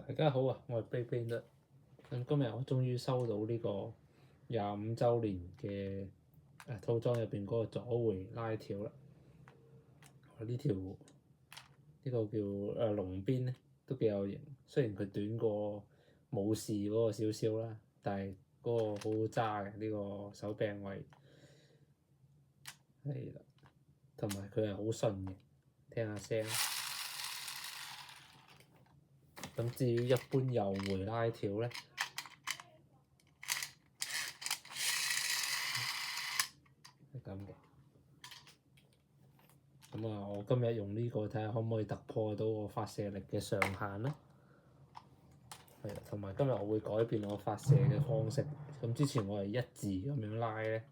大家好啊，我係 BigBainer。咁今日我終於收到呢個25週年嘅套裝入邊嗰個左回拉條啦。呢條呢個叫龍邊咧，都幾有型。雖然佢短過武士嗰個少少啦，但係嗰個好好揸嘅呢個手柄位係啦，同埋佢係好順嘅，聽下聲。咁至於一般右回拉條咧，係咁嘅。咁啊，我今日用呢個睇下可唔可以突破到我發射力嘅上限啦。係啊，同埋今日我會改變我發射嘅方式。咁之前我係一字咁樣拉咧，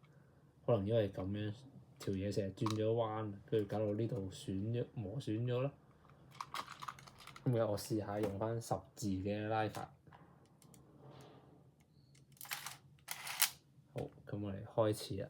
可能因為咁樣條嘢成日轉咗彎，跟住搞到呢度磨損咗啦。今日我試下用翻十字嘅拉法。好，咁我哋開始啦。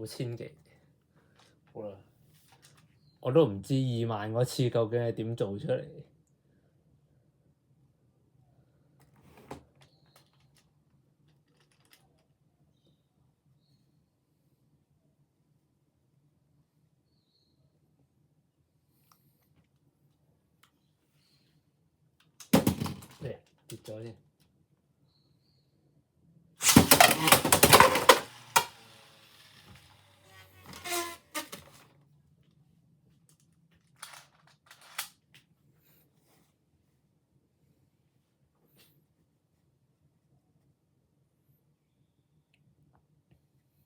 9000幾，好啦，我都唔知20000嗰次究竟係點做出嚟。跌咗先。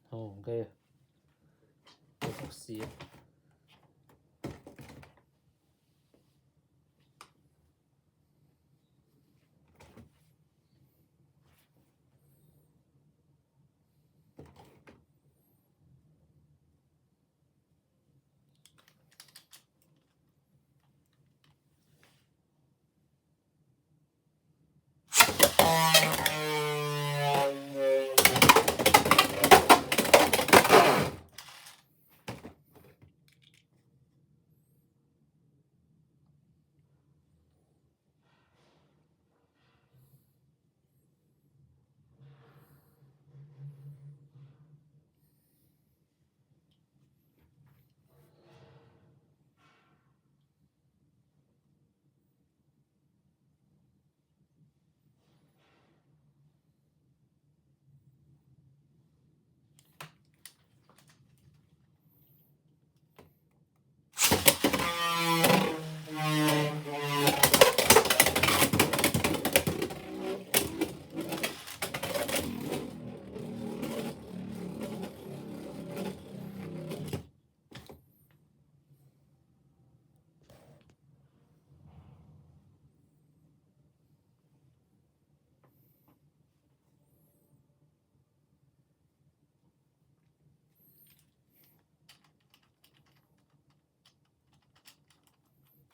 好，跟住繼續試。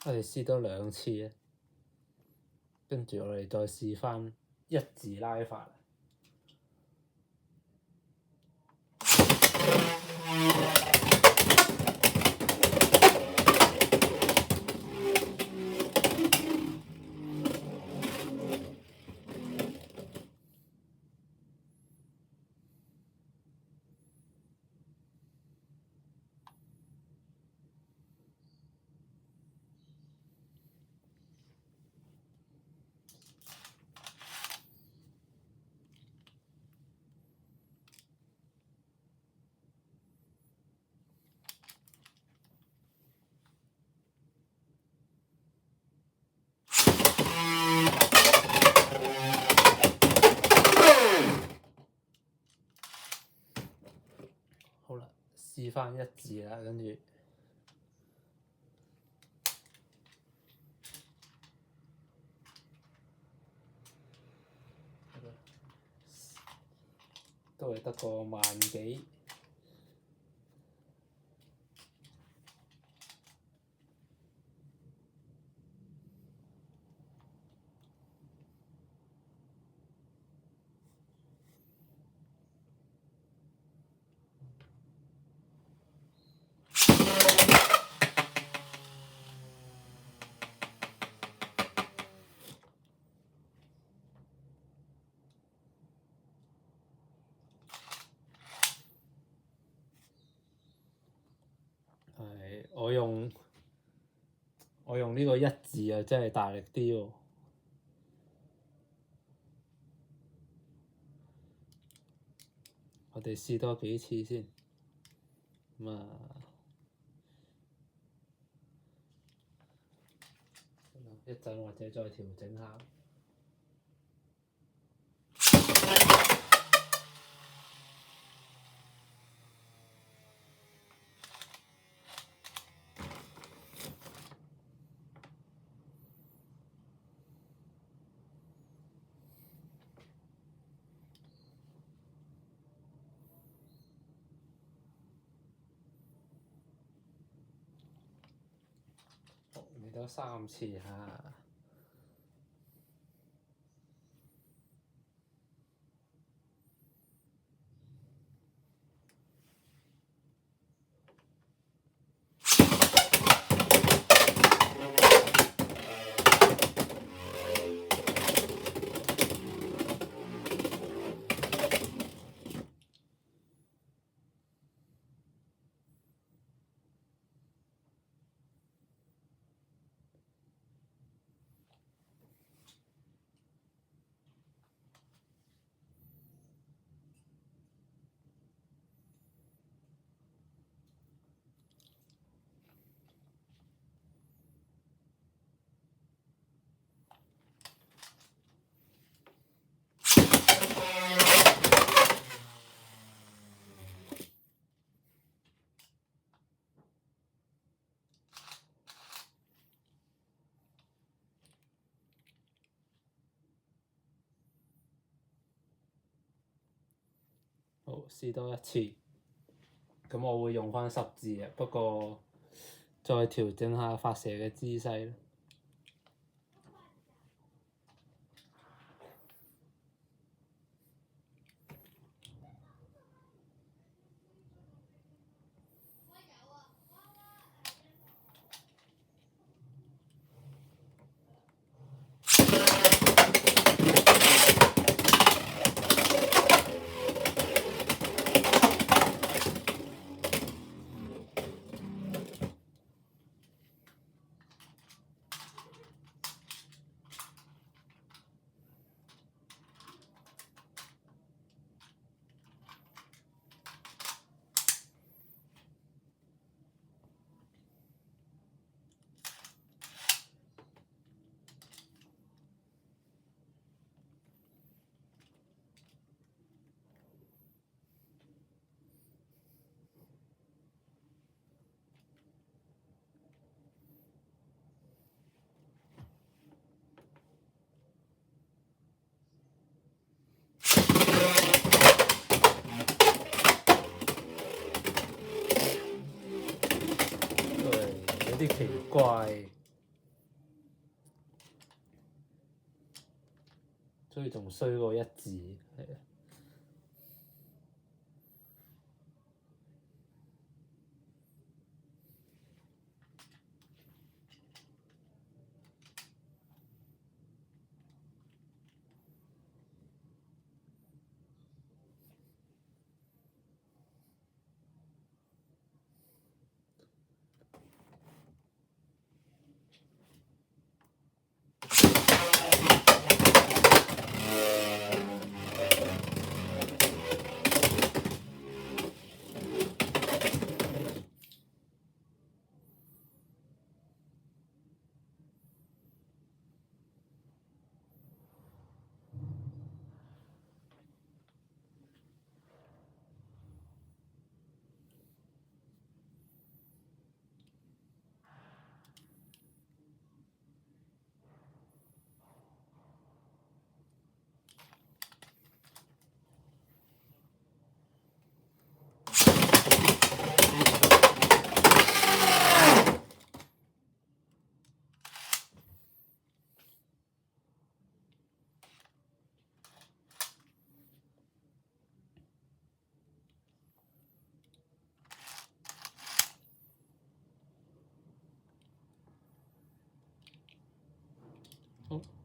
我哋試多2次啊，跟住我哋再試翻一字拉法。好啦，試翻一字啦，跟住都係得個萬幾。係，我用呢個一字啊，真係大力啲喎。我哋試多幾次先。咁啊，一陣或者再調整下。嚟多3次嚇。好，試多一次。咁我會用返十字嘅，不過再調整下發射嘅姿勢。有啲奇怪，所以仲衰過一字，係啊。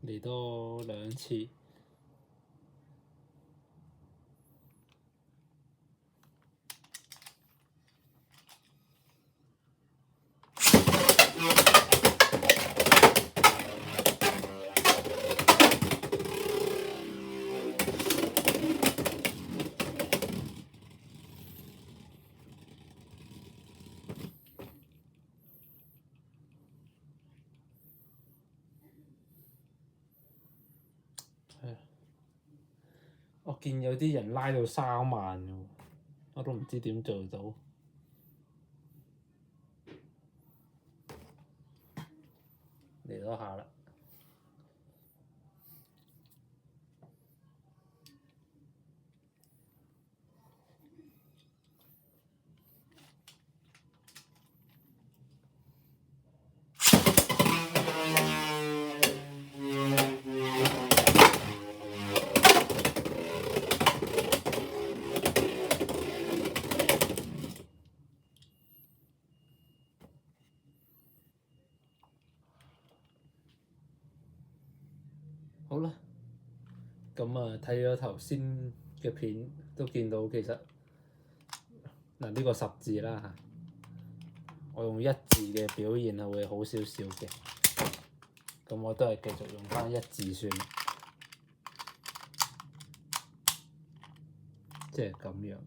嚟多2次。我見有啲人拉到3萬喎，我都唔知點做到。嚟多下啦。好啦，咁啊睇咗頭先嘅片都見到其實嗱呢個10字啦嚇，我用1字嘅表現係會好少少嘅，咁我都係繼續用翻1字算，即係咁樣。